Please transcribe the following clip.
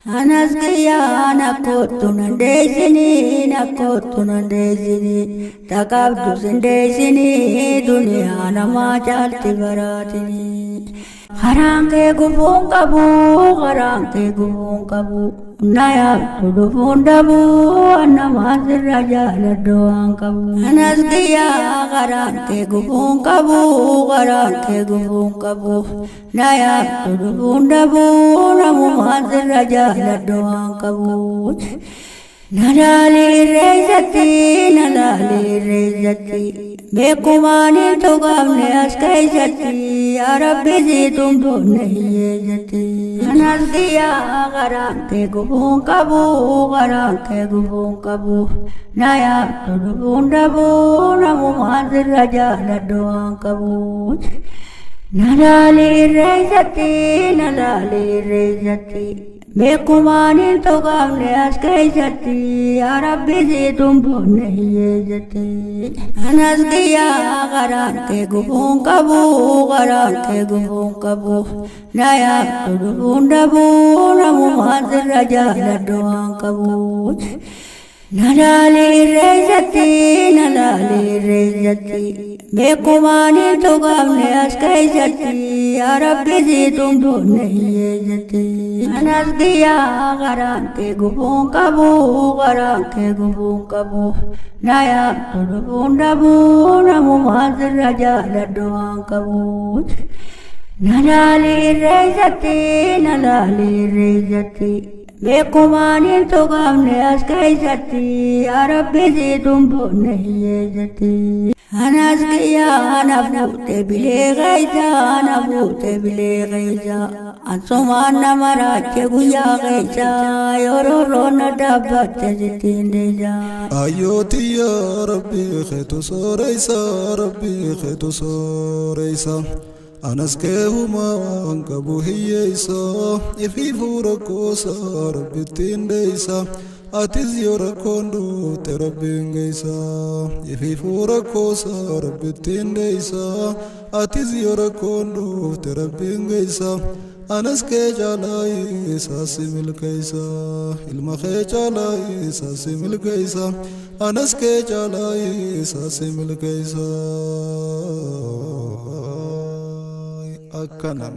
Anasgaya nakottu nandezini nakottu nandezini takabdu sindezini dunya nama chalti baratini harange gubun kabu naya tudufun dabu nama sirraja laddoan kabu anasgaya harange gubun kabu naya tudufun dabu nama sirraja laddoan kabu nalali reizati bekumani to gamne askaizati ya rabbi ji tum to nahi jati anasgiya garante gubun kabu naya tudun dabu namu hazir raja laddoan kabu nalali reizati bekumani to gamne askaizati ya rabbi ji tum to nahi jati anasgiya garante gubun kabu naya tudun dabu namu hazir raja laddoan kabu nalali reizati bekumani to gamne askaizati ya rabbi ji tum to nahi jati anasgiya garante gubun kabu naya tudun dabu namu hazir raja laddoan kabu nalali reizati bekumani to gamne askaizati ya rabbi ji tum to nahi jati anasgiya nabute bile gaiza ansuman namarache guya gaiza yororo nadabatte jitindeja ayoti ya rabbi khaitu soreisa anaske huma ankabu hiyesa ififu rakosa rabbi tindeisa atiz yorakondu terabingeisa ififu rakosa rabbi tindeisa atiz yorakondu terabingeisa anaske jalai sasimil kaisa ilma khe jalai sasimil kaisa anaske jalai sasimil kaisa akkanam